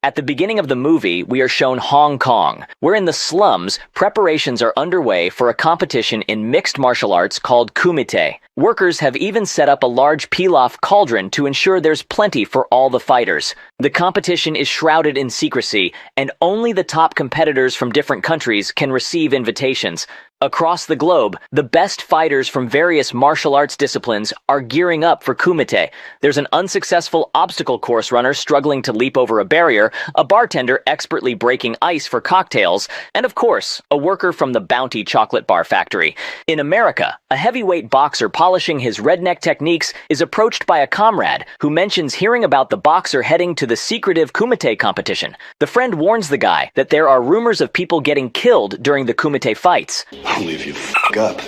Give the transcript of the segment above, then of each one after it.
At the beginning of the movie, we are shown Hong Kong, where in the slums, preparations are underway for a competition in mixed martial arts called kumite. Workers have even set up a large pilaf cauldron to ensure there's plenty for all the fighters. The competition is shrouded in secrecy, and only the top competitors from different countries can receive invitations. Across the globe, the best fighters from various martial arts disciplines are gearing up for kumite. There's an unsuccessful obstacle course runner struggling to leap over a barrier, a bartender expertly breaking ice for cocktails, and of course, a worker from the Bounty chocolate bar factory. In America, a heavyweight boxer polishing his redneck techniques is approached by a comrade who mentions hearing about the boxer heading to the secretive kumite competition. The friend warns the guy that there are rumors of people getting killed during the kumite fights. I'll leave you f*** up.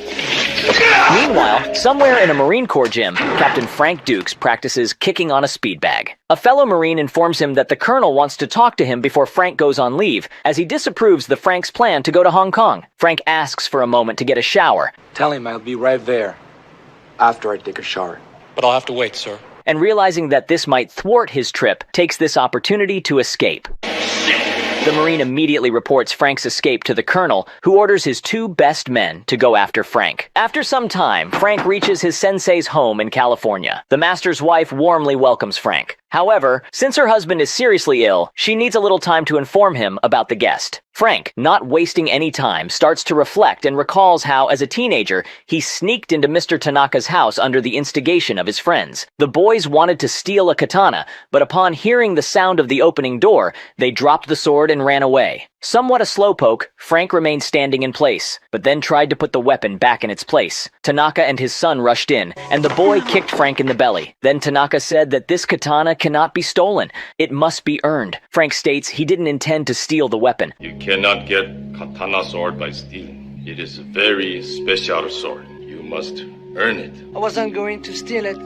Meanwhile, somewhere in a Marine Corps gym, Captain Frank Dux practices kicking on a speed bag. A fellow Marine informs him that the colonel wants to talk to him before Frank goes on leave, as he disapproves the Frank's plan to go to Hong Kong. Frank asks for a moment to get a shower. Tell him I'll be right there after I take a shower. But I'll have to wait, sir. And realizing that this might thwart his trip, takes this opportunity to escape. The Marine immediately reports Frank's escape to the colonel, who orders his two best men to go after Frank. After some time, Frank reaches his sensei's home in California. The master's wife warmly welcomes Frank. However, since her husband is seriously ill, she needs a little time to inform him about the guest. Frank, not wasting any time, starts to reflect and recalls how, as a teenager, he sneaked into Mr. Tanaka's house under the instigation of his friends. The boys wanted to steal a katana, but upon hearing the sound of the opening door, they dropped the sword and ran away. Somewhat a slowpoke, Frank remained standing in place, but then tried to put the weapon back in its place. Tanaka and his son rushed in, and the boy kicked Frank in the belly. Then Tanaka said that this katana cannot be stolen. It must be earned. Frank states he didn't intend to steal the weapon. You cannot get katana sword by stealing. It is a very special sword. You must earn it. I wasn't going to steal it.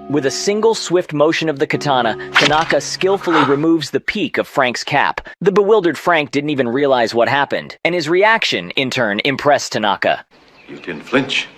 With a single swift motion of the katana, Tanaka skillfully removes the peak of Frank's cap. The bewildered Frank didn't even realize what happened, and his reaction, in turn, impressed Tanaka. You didn't flinch.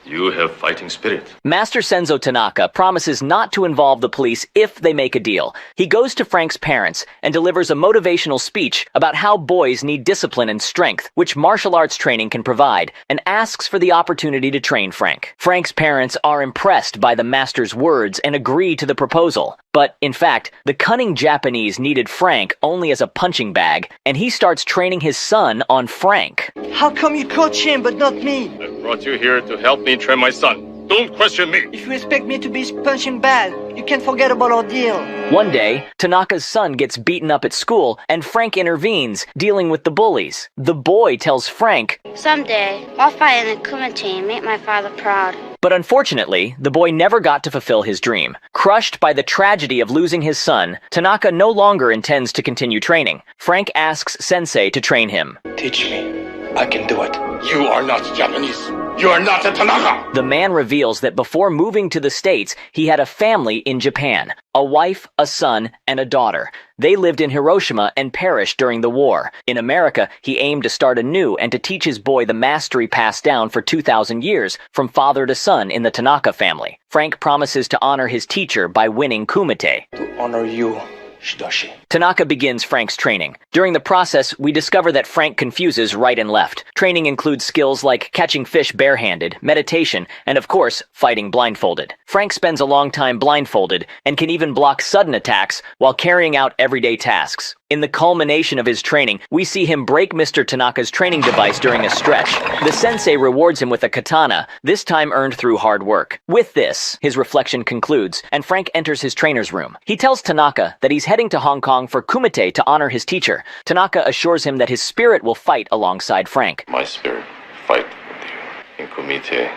You have fighting spirit. Master Senzo Tanaka promises not to involve the police if they make a deal. He goes to Frank's parents and delivers a motivational speech about how boys need discipline and strength, which martial arts training can provide, and asks for the opportunity to train Frank. Frank's parents are impressed by the master's words and agree to the proposal. But, in fact, the cunning Japanese needed Frank only as a punching bag, and he starts training his son on Frank. How come you coach him but not me? I brought you here to help me train my son. Don't question me. If you expect me to be his punching bag, you can forget about our deal. One day, Tanaka's son gets beaten up at school, and Frank intervenes, dealing with the bullies. The boy tells Frank, "Someday, I'll fight in the kumite and make my father proud." But unfortunately, the boy never got to fulfill his dream. Crushed by the tragedy of losing his son, Tanaka no longer intends to continue training. Frank asks Sensei to train him. Teach me. I can do it. You are not Japanese. You are not a Tanaka. The man reveals that before moving to the States, he had a family in Japan. A wife, a son, and a daughter. They lived in Hiroshima and perished during the war. In America, he aimed to start anew and to teach his boy the mastery passed down for 2,000 years from father to son in the Tanaka family. Frank promises to honor his teacher by winning kumite. To honor you, Shidashi. Tanaka begins Frank's training. During the process, we discover that Frank confuses right and left. Training includes skills like catching fish barehanded, meditation, and of course, fighting blindfolded. Frank spends a long time blindfolded and can even block sudden attacks while carrying out everyday tasks. In the culmination of his training, we see him break Mr. Tanaka's training device during a stretch. The sensei rewards him with a katana, this time earned through hard work. With this, his reflection concludes, and Frank enters his trainer's room. He tells Tanaka that he's heading to Hong Kong for kumite to honor his teacher. Tanaka assures him that his spirit will fight alongside Frank. My spirit, fight with you. In kumite,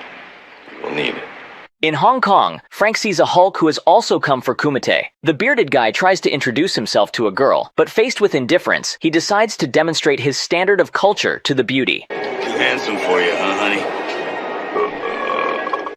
you will need it. In Hong Kong, Frank sees a Hulk who has also come for kumite. The bearded guy tries to introduce himself to a girl, but faced with indifference, he decides to demonstrate his standard of culture to the beauty. Too handsome for you, huh, honey?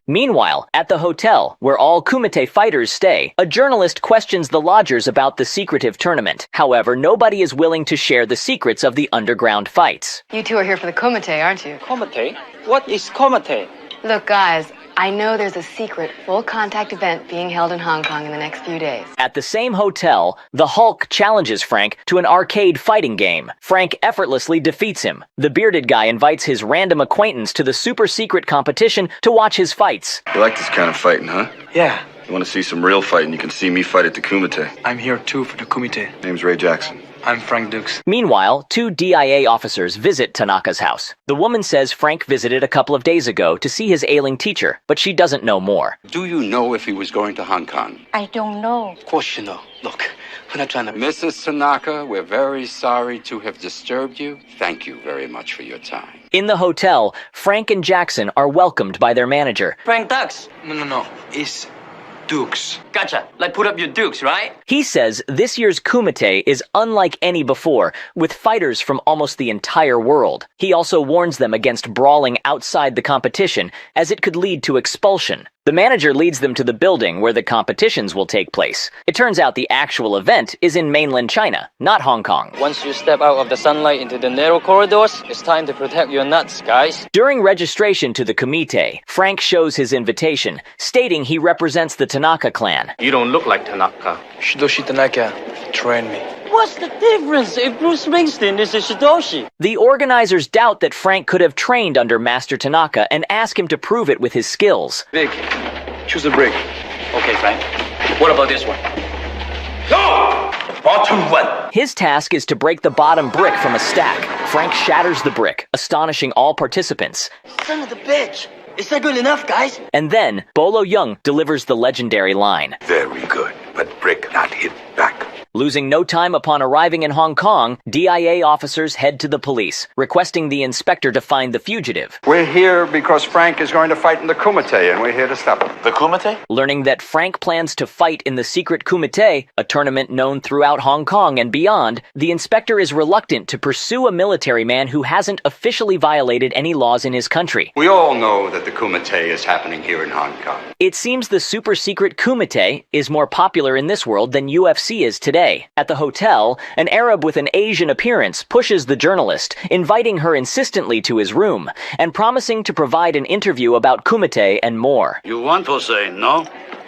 Meanwhile, at the hotel, where all kumite fighters stay, a journalist questions the lodgers about the secretive tournament. However, nobody is willing to share the secrets of the underground fights. You two are here for the kumite, aren't you? Komite? What is komite? Look, guys, I know there's a secret full-contact event being held in Hong Kong in the next few days. At the same hotel, the Hulk challenges Frank to an arcade fighting game. Frank effortlessly defeats him. The bearded guy invites his random acquaintance to the super-secret competition to watch his fights. You like this kind of fighting, huh? Yeah, You want to see some real fighting, you can see me fight at the Kumite. I'm here too for the Kumite. Name's Ray Jackson. I'm Frank Dux. Meanwhile, 2 DIA officers visit Tanaka's house. The woman says Frank visited a couple of days ago to see his ailing teacher, but she doesn't know more. Do you know if he was going to Hong Kong? I don't know. Of course you know. Look, we're not trying to... Mrs. Tanaka, we're very sorry to have disturbed you. Thank you very much for your time. In the hotel, Frank and Jackson are welcomed by their manager. Frank Dux. No. It's Dukes. Gotcha. Like put up your dukes, right? He says this year's Kumite is unlike any before, with fighters from almost the entire world. He also warns them against brawling outside the competition, as it could lead to expulsion. The manager leads them to the building where the competitions will take place. It turns out the actual event is in mainland China, not Hong Kong. Once you step out of the sunlight into the narrow corridors, it's time to protect your nuts, guys. During registration to the Kumite, Frank shows his invitation, stating he represents the Tanaka clan. You don't look like Tanaka. Shidoshi Tanaka trained me. What's the difference if Bruce Springsteen is a Shidoshi? The organizers doubt that Frank could have trained under Master Tanaka and ask him to prove it with his skills. Big. Choose a brick. Okay, Frank. What about this one? No! Bottom one. His task is to break the bottom brick from a stack. Frank shatters the brick, astonishing all participants. Son of the bitch. Is that good enough, guys? And then, Bolo Young delivers the legendary line. Very good, but brick not hit back. Losing no time upon arriving in Hong Kong, DIA officers head to the police, requesting the inspector to find the fugitive. We're here because Frank is going to fight in the Kumite, and we're here to stop him. The Kumite? Learning that Frank plans to fight in the secret Kumite, a tournament known throughout Hong Kong and beyond, the inspector is reluctant to pursue a military man who hasn't officially violated any laws in his country. We all know that the Kumite is happening here in Hong Kong. It seems the super secret Kumite is more popular in this world than UFC is today. At the hotel, an Arab with an Asian appearance pushes the journalist, inviting her insistently to his room, and promising to provide an interview about Kumite and more. You want to say no?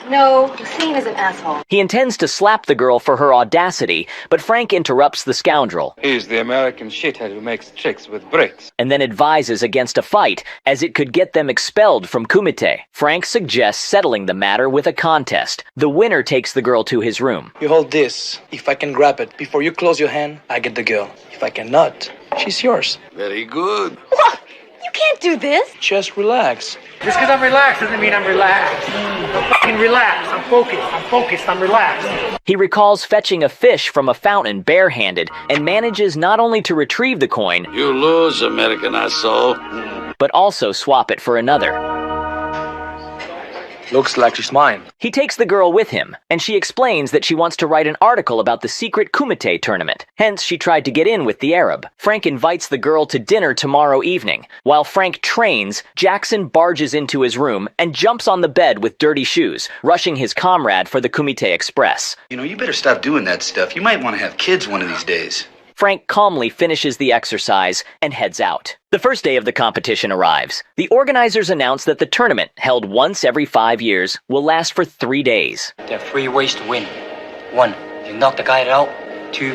No, Hussein is an asshole. He intends to slap the girl for her audacity, but Frank interrupts the scoundrel. He's the American shithead who makes tricks with bricks. And then advises against a fight, as it could get them expelled from Kumite. Frank suggests settling the matter with a contest. The winner takes the girl to his room. You hold this. If I can grab it before you close your hand, I get the girl. If I cannot, she's yours. Very good. What? You can't do this. Just relax. Just because I'm relaxed doesn't mean I'm relaxed. I'm fucking relaxed. I'm relaxed. He recalls fetching a fish from a fountain barehanded and manages not only to retrieve the coin, You lose, American asshole. but also swap it for another. Looks like she's mine. He takes the girl with him, and she explains that she wants to write an article about the secret Kumite tournament. Hence, she tried to get in with the Arab. Frank invites the girl to dinner tomorrow evening. While Frank trains, Jackson barges into his room and jumps on the bed with dirty shoes, rushing his comrade for the Kumite Express. You know, you better stop doing that stuff. You might want to have kids one of these days. Frank calmly finishes the exercise and heads out. The first day of the competition arrives. The organizers announce that the tournament, held once every 5 years, will last for 3 days. There are 3 ways to win. 1, you knock the guy out. 2,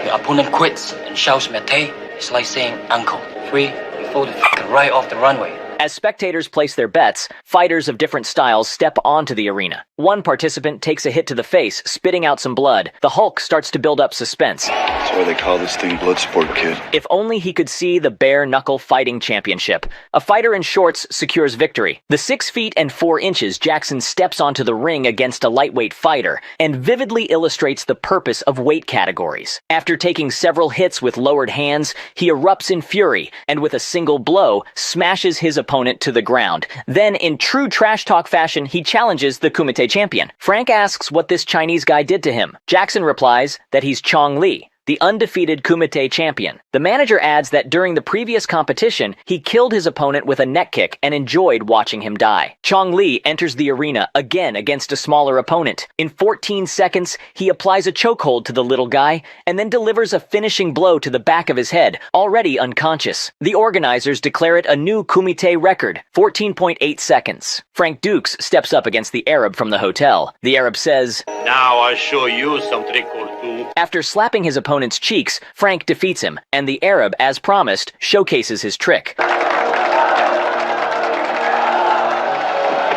your opponent quits and shouts Mate. It's like saying uncle. 3, you throw the fucker right off the runway. As spectators place their bets, fighters of different styles step onto the arena. One participant takes a hit to the face, spitting out some blood. The Hulk starts to build up suspense. That's why they call this thing Bloodsport, kid. If only he could see the bare-knuckle fighting championship. A fighter in shorts secures victory. The 6 feet and 4 inches Jackson steps onto the ring against a lightweight fighter, and vividly illustrates the purpose of weight categories. After taking several hits with lowered hands, he erupts in fury, and with a single blow, smashes his opponent to the ground. Then, in true trash talk fashion, he challenges the Kumite champion. Frank asks what this Chinese guy did to him. Jackson replies that he's Chong Li, the undefeated Kumite champion. The manager adds that during the previous competition, he killed his opponent with a neck kick and enjoyed watching him die. Chong Li enters the arena again against a smaller opponent. In 14 seconds, he applies a chokehold to the little guy and then delivers a finishing blow to the back of his head, already unconscious. The organizers declare it a new Kumite record, 14.8 seconds. Frank Dux steps up against the Arab from the hotel. The Arab says, Now I'll show you some trick or two. After slapping his opponent's cheeks, Frank defeats him, and the Arab, as promised, showcases his trick.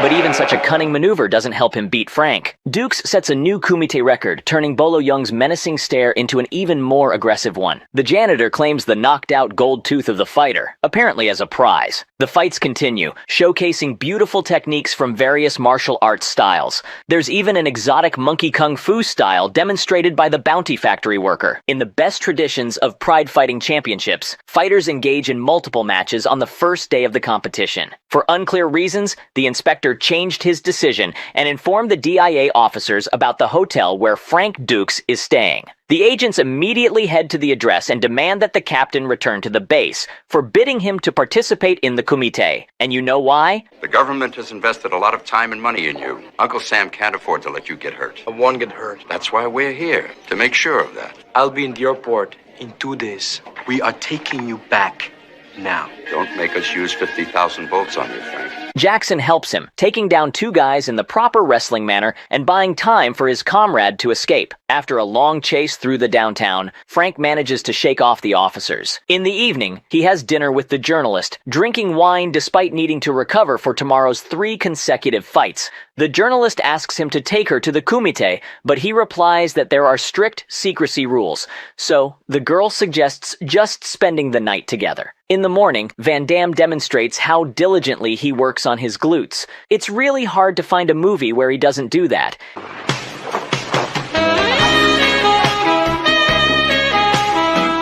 But even such a cunning maneuver doesn't help him beat Frank. Dux sets a new Kumite record, turning Bolo Young's menacing stare into an even more aggressive one. The janitor claims the knocked-out gold tooth of the fighter, apparently as a prize. The fights continue, showcasing beautiful techniques from various martial arts styles. There's even an exotic monkey kung fu style demonstrated by the bounty factory worker. In the best traditions of Pride Fighting Championships, fighters engage in multiple matches on the first day of the competition. For unclear reasons, the inspector changed his decision and informed the DIA officers about the hotel where Frank Dux is staying. The agents immediately head to the address and demand that the captain return to the base, forbidding him to participate in the Kumite. And you know why? The government has invested a lot of time and money in you. Uncle Sam can't afford to let you get hurt. I won't get hurt. That's why we're here, to make sure of that. I'll be in the airport in 2 days. We are taking you back now. Don't make us use 50,000 volts on you, Frank. Jackson helps him, taking down 2 guys in the proper wrestling manner and buying time for his comrade to escape. After a long chase through the downtown, Frank manages to shake off the officers. In the evening, he has dinner with the journalist, drinking wine despite needing to recover for tomorrow's 3 consecutive fights. The journalist asks him to take her to the Kumite, but he replies that there are strict secrecy rules. So, the girl suggests just spending the night together. In the morning, Van Damme demonstrates how diligently he works on his glutes. It's really hard to find a movie where he doesn't do that.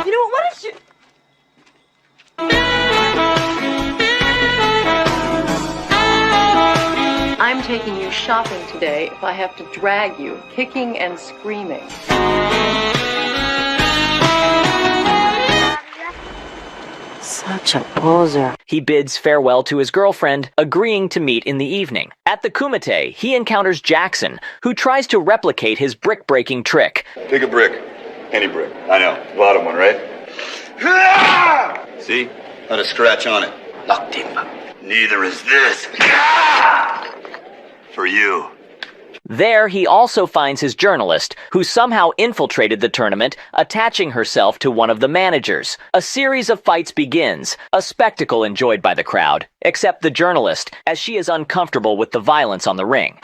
You know what is you? I'm taking you shopping today if I have to drag you, kicking and screaming. Such a poser. He bids farewell to his girlfriend, agreeing to meet in the evening. At the Kumite, he encounters Jackson, who tries to replicate his brick-breaking trick. Take a brick. Any brick. I know. Bottom one, right? See? Not a scratch on it. Locked him. Neither is this. For you. There, he also finds his journalist, who somehow infiltrated the tournament, attaching herself to one of the managers. A series of fights begins, a spectacle enjoyed by the crowd, except the journalist, as she is uncomfortable with the violence on the ring.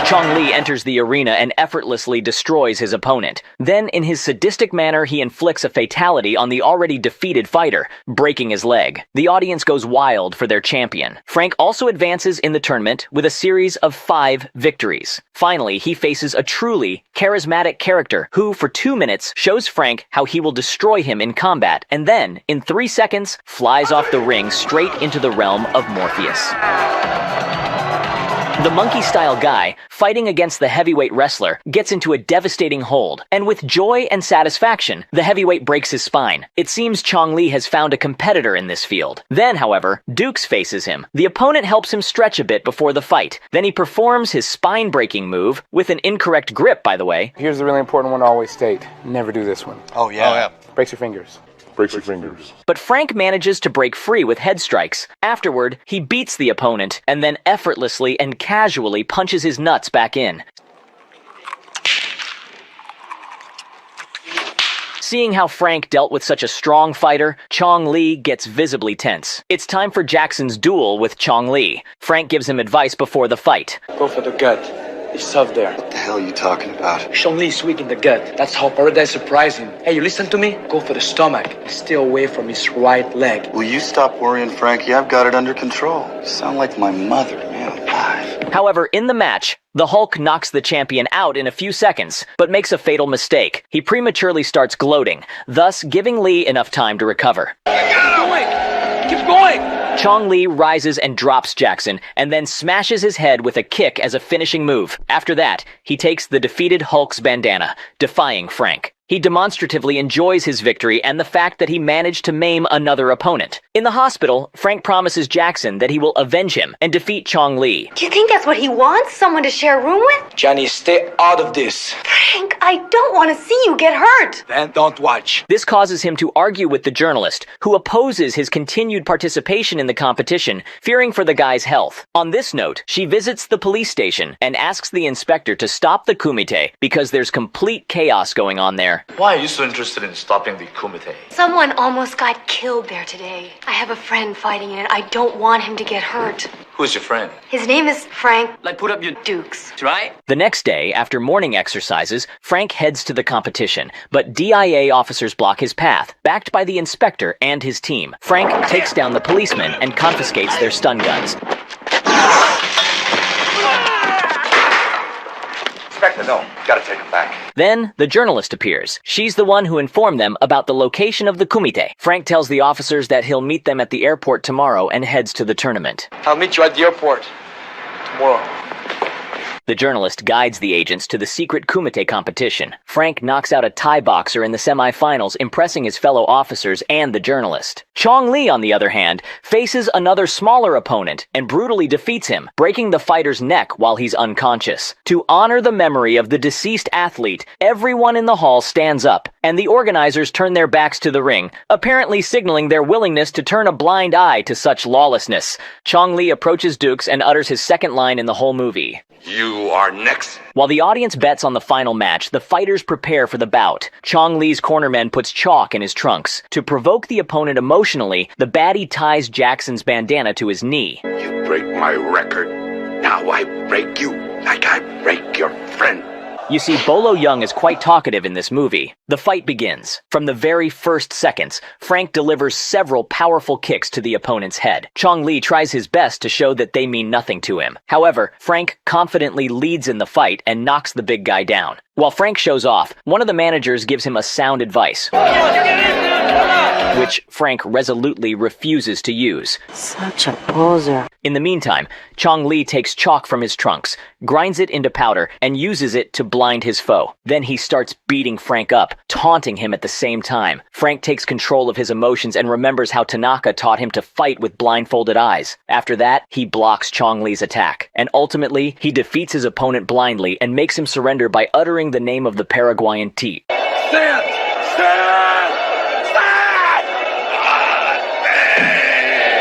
Chong Li enters the arena and effortlessly destroys his opponent. Then, in his sadistic manner, he inflicts a fatality on the already defeated fighter, breaking his leg. The audience goes wild for their champion. Frank also advances in the tournament with a series of 5 victories. Finally, he faces a truly charismatic character who, for 2 minutes, shows Frank how he will destroy him in combat, and then, in 3 seconds, flies off the ring straight into the realm of Morpheus. The monkey-style guy, fighting against the heavyweight wrestler, gets into a devastating hold, and with joy and satisfaction, the heavyweight breaks his spine. It seems Chong Li has found a competitor in this field. Then, however, Dux faces him. The opponent helps him stretch a bit before the fight. Then he performs his spine-breaking move, with an incorrect grip, by the way. Here's the really important one to always state. Never do this one. Oh, yeah. Breaks your fingers. Breaks your fingers. But Frank manages to break free with head strikes. Afterward, he beats the opponent, and then effortlessly and casually punches his nuts back in. Seeing how Frank dealt with such a strong fighter, Chong Li gets visibly tense. It's time for Jackson's duel with Chong Li. Frank gives him advice before the fight. Go for the gut. It's soft there. What the hell are you talking about? Chong Li's weak in the gut. That's how Paradise surprised him. Hey, you listen to me? Go for the stomach. Stay away from his right leg. Will you stop worrying, Frankie? I've got it under control. You sound like my mother, man alive. However, in the match, the Hulk knocks the champion out in a few seconds, but makes a fatal mistake. He prematurely starts gloating, thus giving Li enough time to recover. Keep going! Keep going! Chong Li rises and drops Jackson, and then smashes his head with a kick as a finishing move. After that, he takes the defeated Hulk's bandana, defying Frank. He demonstratively enjoys his victory and the fact that he managed to maim another opponent. In the hospital, Frank promises Jackson that he will avenge him and defeat Chong Li. Do you think that's what he wants? Someone to share a room with? Johnny, stay out of this. Frank, I don't want to see you get hurt. Then don't watch. This causes him to argue with the journalist, who opposes his continued participation in the competition, fearing for the guy's health. On this note, she visits the police station and asks the inspector to stop the kumite because there's complete chaos going on there. Why are you so interested in stopping the kumite? Someone almost got killed there today. I have a friend fighting in it. I don't want him to get hurt. Who's your friend? His name is Frank. Like put up your Dux. right? The next day, after morning exercises, Frank heads to the competition, but DIA officers block his path. Backed by the inspector and his team, Frank takes down the policemen and confiscates their stun guns. Inspector, no. Gotta take him back. Then, the journalist appears. She's the one who informed them about the location of the kumite. Frank tells the officers that he'll meet them at the airport tomorrow and heads to the tournament. I'll meet you at the airport tomorrow. The journalist guides the agents to the secret kumite competition. Frank knocks out a Thai boxer in the semifinals, impressing his fellow officers and the journalist. Chong Li, on the other hand, faces another smaller opponent and brutally defeats him, breaking the fighter's neck while he's unconscious. To honor the memory of the deceased athlete, everyone in the hall stands up, and the organizers turn their backs to the ring, apparently signaling their willingness to turn a blind eye to such lawlessness. Chong Li approaches Dux and utters his second line in the whole movie. You are next. While the audience bets on the final match, the fighters prepare for the bout. Chong Li's cornerman puts chalk in his trunks. To provoke the opponent emotionally, the baddie ties Jackson's bandana to his knee. You break my record. Now I break you like I break your friend. You see, Bolo Young is quite talkative in this movie. The fight begins. From the very first seconds, Frank delivers several powerful kicks to the opponent's head. Chong Li tries his best to show that they mean nothing to him. However, Frank confidently leads in the fight and knocks the big guy down. While Frank shows off, one of the managers gives him a sound advice, which Frank resolutely refuses to use. Such a poser. In the meantime, Chong Li takes chalk from his trunks, grinds it into powder, and uses it to blind his foe. Then he starts beating Frank up, taunting him at the same time. Frank takes control of his emotions and remembers how Tanaka taught him to fight with blindfolded eyes. After that, he blocks Chong Li's attack, and ultimately, he defeats his opponent blindly and makes him surrender by uttering the name of the Paraguayan tea. Stand! Stand! Stand!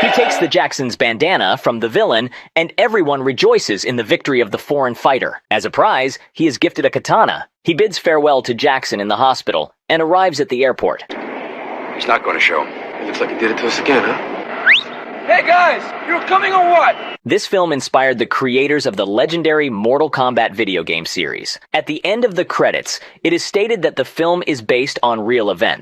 He takes the Jackson's bandana from the villain, and everyone rejoices in the victory of the foreign fighter. As a prize, he is gifted a katana. He bids farewell to Jackson in the hospital, and arrives at the airport. He's not going to show. It looks like he did it to us again, huh? Hey guys, you're coming or what? This film inspired the creators of the legendary Mortal Kombat video game series. At the end of the credits, it is stated that the film is based on real events.